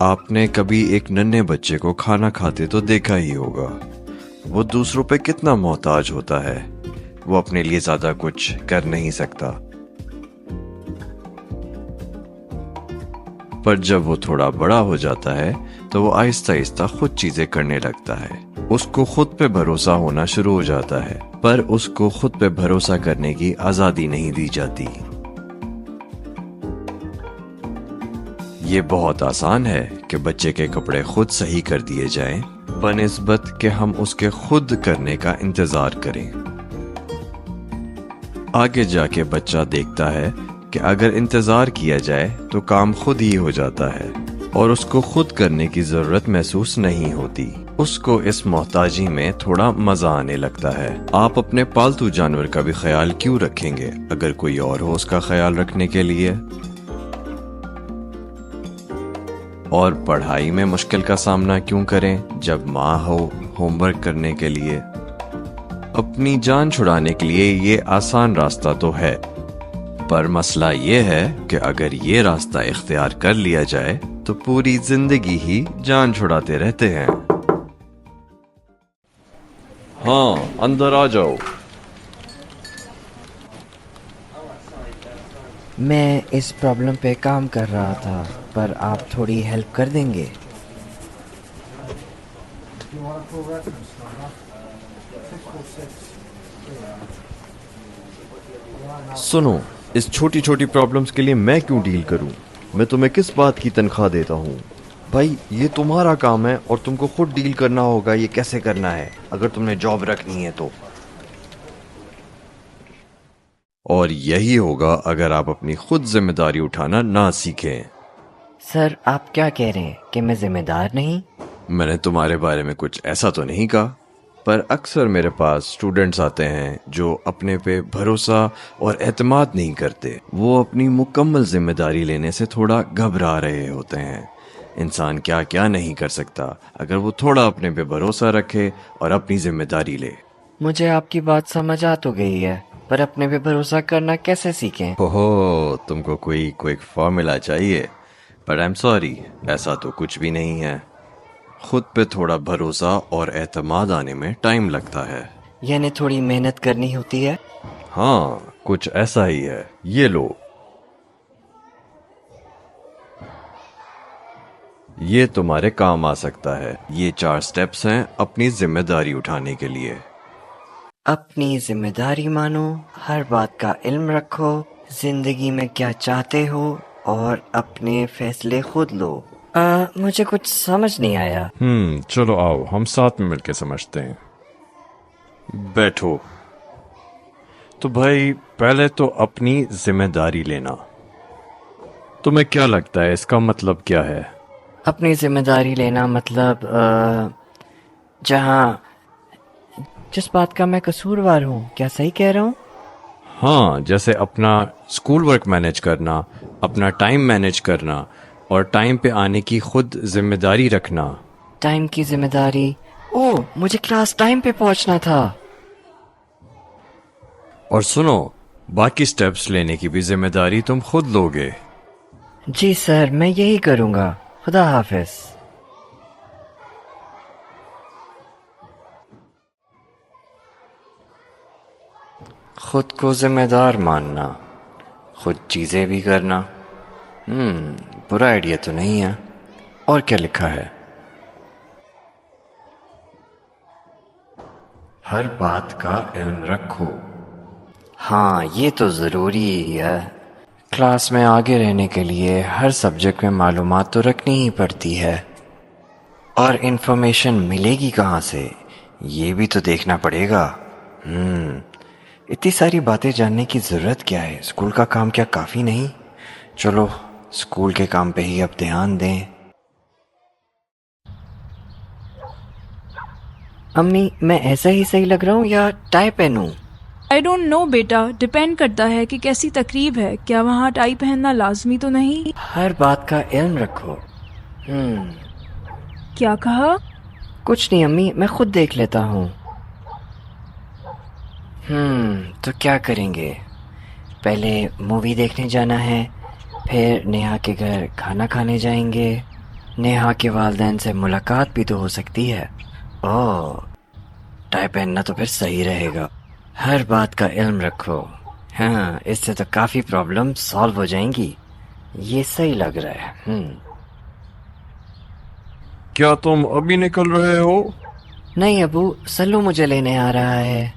آپ نے کبھی ایک ننھے بچے کو کھانا کھاتے تو دیکھا ہی ہوگا. وہ دوسروں پہ کتنا محتاج ہوتا ہے. وہ اپنے لیے زیادہ کچھ کر نہیں سکتا. پر جب وہ تھوڑا بڑا ہو جاتا ہے تو وہ آہستہ آہستہ خود چیزیں کرنے لگتا ہے. اس کو خود پہ بھروسہ ہونا شروع ہو جاتا ہے، پر اس کو خود پہ بھروسہ کرنے کی آزادی نہیں دی جاتی. یہ بہت آسان ہے کہ بچے کے کپڑے خود صحیح کر دیے جائیں بنسبت کہ ہم اس کے خود کرنے کا انتظار کریں. آگے جا کے بچہ دیکھتا ہے کہ اگر انتظار کیا جائے تو کام خود ہی ہو جاتا ہے اور اس کو خود کرنے کی ضرورت محسوس نہیں ہوتی. اس کو اس محتاجی میں تھوڑا مزہ آنے لگتا ہے. آپ اپنے پالتو جانور کا بھی خیال کیوں رکھیں گے اگر کوئی اور ہو اس کا خیال رکھنے کے لیے؟ اور پڑھائی میں مشکل کا سامنا کیوں کریں جب ماں ہو ہوم ورک کرنے کے لیے؟ اپنی جان چھڑانے کے لیے یہ آسان راستہ تو ہے، پر مسئلہ یہ ہے کہ اگر یہ راستہ اختیار کر لیا جائے تو پوری زندگی ہی جان چھڑاتے رہتے ہیں. ہاں، اندر آ جاؤ. میں اس پرابلم پہ کام کر رہا تھا، پر آپ تھوڑی ہیلپ کر دیں گے؟ سنو، اس چھوٹی چھوٹی پرابلمز کے لیے میں کیوں ڈیل کروں؟ میں تمہیں کس بات کی تنخواہ دیتا ہوں؟ بھائی، یہ تمہارا کام ہے اور تم کو خود ڈیل کرنا ہوگا یہ کیسے کرنا ہے اگر تم نے جاب رکھنی ہے تو. اور یہی ہوگا اگر آپ اپنی خود ذمہ داری اٹھانا نہ سیکھیں. سر، آپ کیا کہہ رہے ہیں کہ میں ذمہ دار نہیں؟ میں نے تمہارے بارے میں کچھ ایسا تو نہیں کہا، پر اکثر میرے پاس اسٹوڈنٹس آتے ہیں جو اپنے پہ بھروسہ اور اعتماد نہیں کرتے. وہ اپنی مکمل ذمہ داری لینے سے تھوڑا گھبرا رہے ہوتے ہیں. انسان کیا کیا نہیں کر سکتا اگر وہ تھوڑا اپنے پہ بھروسہ رکھے اور اپنی ذمہ داری لے. مجھے آپ کی بات سمجھ آ تو گئی ہے، پر اپنے پہ بھروسہ کرنا کیسے سیکھیں؟ اوہو، تم کو کوئی کوئک فارمولا چاہیے، پر آئی ایم سوری، ایسا تو کچھ بھی نہیں ہے. خود پہ تھوڑا بھروسہ اور اعتماد آنے میں ٹائم لگتا ہے. یعنی تھوڑی محنت کرنی ہوتی ہے؟ ہاں، کچھ ایسا ہی ہے. یہ لو، یہ تمہارے کام آ سکتا ہے. یہ 4 سٹیپس ہیں اپنی ذمہ داری اٹھانے کے لیے. اپنی ذمہ داری مانو، ہر بات کا علم رکھو، زندگی میں کیا چاہتے ہو اور اپنے فیصلے خود لو. مجھے کچھ سمجھ نہیں آیا. چلو آؤ ہم ساتھ میں مل کے سمجھتے ہیں. بیٹھو. تو بھائی، پہلے تو اپنی ذمہ داری لینا. تمہیں کیا لگتا ہے اس کا مطلب کیا ہے؟ اپنی ذمہ داری لینا مطلب جس بات کا میں قصوروار ہوں. کیا صحیح کہہ رہا ہوں؟ ہاں، جیسے اپنا اسکول ورک مینیج کرنا، اپنا ٹائم مینیج کرنا اور ٹائم پہ آنے کی خود ذمہ داری رکھنا. ٹائم کی ذمہ داری؟ مجھے کلاس ٹائم پہ پہنچنا تھا. اور سنو، باقی سٹیپس لینے کی بھی ذمہ داری تم خود لوگے. جی سر، میں یہی کروں گا. خدا حافظ. خود کو ذمہ دار ماننا، خود چیزیں بھی کرنا. برا آئیڈیا تو نہیں ہے. اور کیا لکھا ہے؟ ہر بات کا علم رکھو. ہاں، یہ تو ضروری ہی ہے. کلاس میں آگے رہنے کے لیے ہر سبجیکٹ میں معلومات تو رکھنی ہی پڑتی ہے. اور انفارمیشن ملے گی کہاں سے، یہ بھی تو دیکھنا پڑے گا. اتنی ساری باتیں جاننے کی ضرورت کیا ہے؟ اسکول کا کام کیا کافی نہیں؟ چلو اسکول کے کام پہ ہی اب دھیان دیں. امی، میں ایسا ہی صحیح لگ رہا ہوں یا ٹائی پہنوں؟ آئی ڈونٹ نو بیٹا، ڈپینڈ کرتا ہے کہ کیسی تقریب ہے. کیا وہاں ٹائی پہننا لازمی تو نہیں؟ ہر بات کا علم رکھو. کیا کہا؟ کچھ نہیں امی، میں خود دیکھ لیتا ہوں. تو کیا کریں گے؟ پہلے مووی دیکھنے جانا ہے، پھر نیہا کے گھر کھانا کھانے جائیں گے. نیہا کے والدین سے ملاقات بھی تو ہو سکتی ہے۔ اوہ، ٹائی پہننا تو پھر صحیح رہے گا۔ ہر بات کا علم رکھو۔ ہاں، اس سے تو کافی پرابلم سالو ہو جائیں گی۔ یہ صحیح لگ رہا ہے۔ کیا تم ابھی نکل رہے ہو؟ نہیں ابو، سلو مجھے لینے آ رہا ہے۔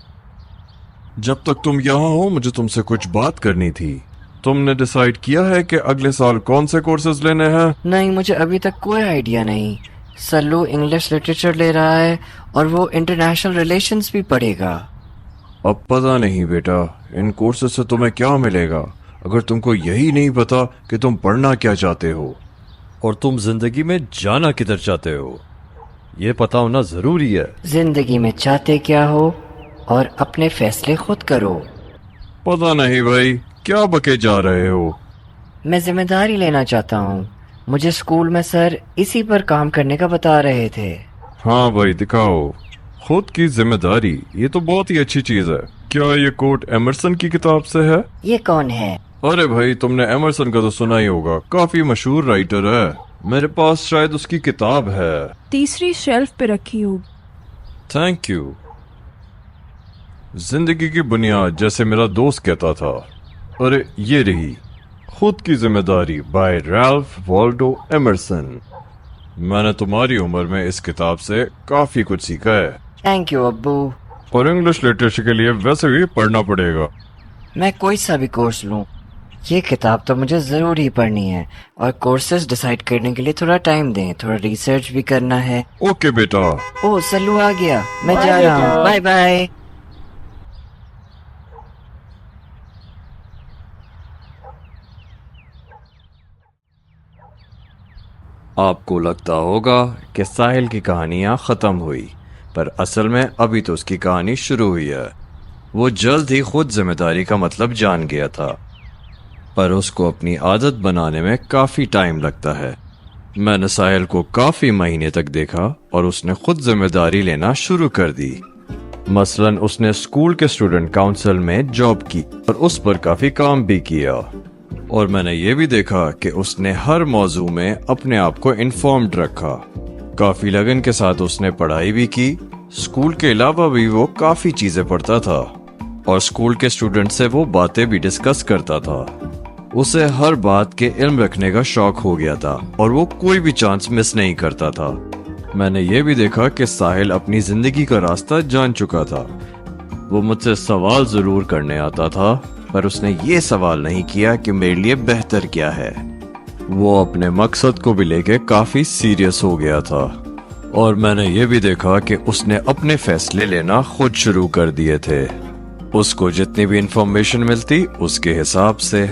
جب تک تم یہاں ہو مجھے تم سے کچھ بات کرنی تھی۔ تم نے ڈیسائیڈ کیا ہے کہ اگلے سال کون سے کورسز لینے ہیں؟ نہیں، مجھے ابھی تک کوئی آئیڈیا نہیں۔ سلو انگلش لٹریچر لے رہا ہے اور وہ انٹرنیشنل ریلیشنز بھی پڑھے گا۔ اب پتہ نہیں بیٹا، ان کورسز سے تمہیں کیا ملے گا اگر تم کو یہی نہیں پتا کہ تم پڑھنا کیا چاہتے ہو اور تم زندگی میں جانا کدھر چاہتے ہو۔ یہ پتا ہونا ضروری ہے۔ زندگی میں چاہتے کیا ہو اور اپنے فیصلے خود کرو۔ پتہ نہیں بھائی، کیا بکے جا رہے ہو؟ میں ذمہ داری لینا چاہتا ہوں۔ مجھے اسکول میں سر اسی پر کام کرنے کا بتا رہے تھے۔ ہاں بھائی، دکھاؤ خود کی ذمہ داری۔ یہ تو بہت ہی اچھی چیز ہے۔ کیا یہ کوٹ ایمرسن کی کتاب سے ہے؟ یہ کون ہے؟ ارے بھائی، تم نے ایمرسن کا تو سنا ہی ہوگا، کافی مشہور رائٹر ہے۔ میرے پاس شاید اس کی کتاب ہے۔ تیسری شیلف پہ رکھی ہوگی۔ Thank you. زندگی کی بنیاد، جیسے میرا دوست کہتا تھا۔ ارے یہ رہی، خود کی ذمہ داری بائی ریلف والڈو ایمرسن۔ میں نے تمہاری عمر میں اس کتاب سے کافی کچھ سیکھا ہے، تھینک یو ابو۔ اور انگلش لٹریچر کے لیے ویسے بھی پڑھنا پڑے گا۔ میں کوئی سا بھی کورس لوں، یہ کتاب تو مجھے ضرور ہی پڑھنی ہے، اور کورسز ڈیسائیڈ کرنے کے لیے تھوڑا ٹائم دیں، تھوڑا ریسرچ بھی کرنا ہے۔ اوکے بیٹا۔ اوہ، سلو آ گیا، میں جا رہا ہوں، بائے بائے۔ آپ کو لگتا ہوگا کہ ساحل کی کہانیاں ختم ہوئی، پر اصل میں ابھی تو اس کی کہانی شروع ہوئی ہے۔ وہ جلد ہی خود ذمہ داری کا مطلب جان گیا تھا، پر اس کو اپنی عادت بنانے میں کافی ٹائم لگتا ہے۔ میں نے ساحل کو کافی مہینے تک دیکھا اور اس نے خود ذمہ داری لینا شروع کر دی۔ مثلاً اس نے اسکول کے اسٹوڈنٹ کاؤنسل میں جاب کی اور اس پر کافی کام بھی کیا، اور میں نے یہ بھی دیکھا کہ اس نے ہر موضوع میں اپنے آپ کو انفارمڈ رکھا۔ کافی لگن کے ساتھ اس نے پڑھائی بھی کی۔ اسکول کے علاوہ بھی وہ کافی چیزیں پڑھتا تھا اور اسکول کے اسٹوڈنٹ سے وہ باتیں بھی ڈسکس کرتا تھا۔ اسے ہر بات کے علم رکھنے کا شوق ہو گیا تھا اور وہ کوئی بھی چانس مس نہیں کرتا تھا۔ میں نے یہ بھی دیکھا کہ ساحل اپنی زندگی کا راستہ جان چکا تھا۔ وہ مجھ سے سوال ضرور کرنے آتا تھا، پر اس نے یہ سوال نہیں کیا کہ میرے لیے بہتر کیا ہے۔ وہ اپنے مقصد کو بھی لے کے کافی سیریس ہو گیا تھا، اور میں نے یہ بھی دیکھا کہ اس نے اپنے فیصلے لینا خود شروع کر دیے تھے۔ اس کو جتنی بھی انفارمیشن ملتی اس کے حساب سے۔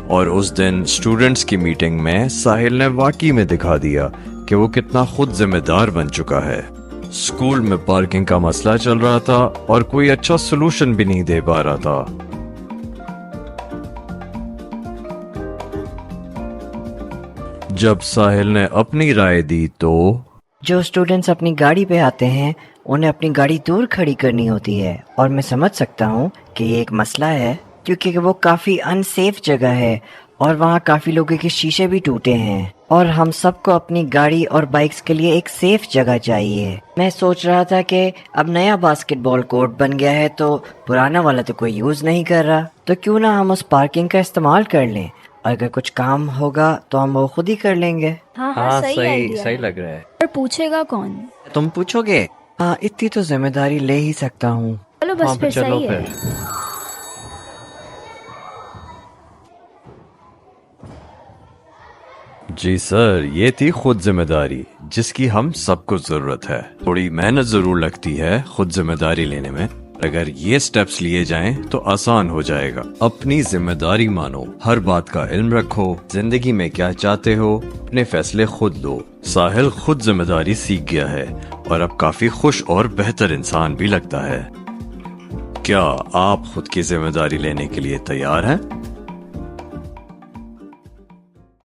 اور اس دن اسٹوڈنٹس کی میٹنگ میں ساحل نے واقعی میں دکھا دیا کہ وہ کتنا خود ذمہ دار بن چکا ہے۔ اسکول میں پارکنگ کا مسئلہ چل رہا تھا اور کوئی اچھا سلوشن بھی نہیں دے پا رہا تھا۔ جب ساحل نے اپنی رائے دی تو جو اسٹوڈنٹس اپنی گاڑی پہ آتے ہیں انہیں اپنی گاڑی دور کھڑی کرنی ہوتی ہے، اور میں سمجھ سکتا ہوں کہ یہ ایک مسئلہ ہے کیونکہ وہ کافی ان سیف جگہ ہے اور وہاں کافی لوگوں کے شیشے بھی ٹوٹے ہیں، اور ہم سب کو اپنی گاڑی اور بائکس کے لیے ایک سیف جگہ چاہیے۔ میں سوچ رہا تھا کہ اب نیا باسکٹ بال کورٹ بن گیا ہے تو پرانا والا تو کوئی یوز نہیں کر رہا، تو کیوں نہ ہم اس پارکنگ کا استعمال کر لیں، اگر کچھ کام ہوگا تو ہم وہ خود ہی کر لیں گے۔ ہاں صحیح لگ رہا ہے۔ پر پوچھے گا کون؟ تم پوچھو گے؟ ہاں، اتنی تو ذمہ داری لے ہی سکتا ہوں۔ چلو بس پھر صحیح ہے۔ جی سر، یہ تھی خود ذمہ داری جس کی ہم سب کو ضرورت ہے۔ تھوڑی محنت ضرور لگتی ہے خود ذمہ داری لینے میں، اگر یہ سٹیپس لیے جائیں تو آسان ہو جائے گا۔ اپنی ذمہ داری مانو، ہر بات کا علم رکھو، زندگی میں کیا چاہتے ہو اپنے فیصلے خود لو۔ ساحل خود ذمہ داری سیکھ گیا ہے اور اب کافی خوش اور بہتر انسان بھی لگتا ہے۔ کیا آپ خود کی ذمہ داری لینے کے لیے تیار ہیں؟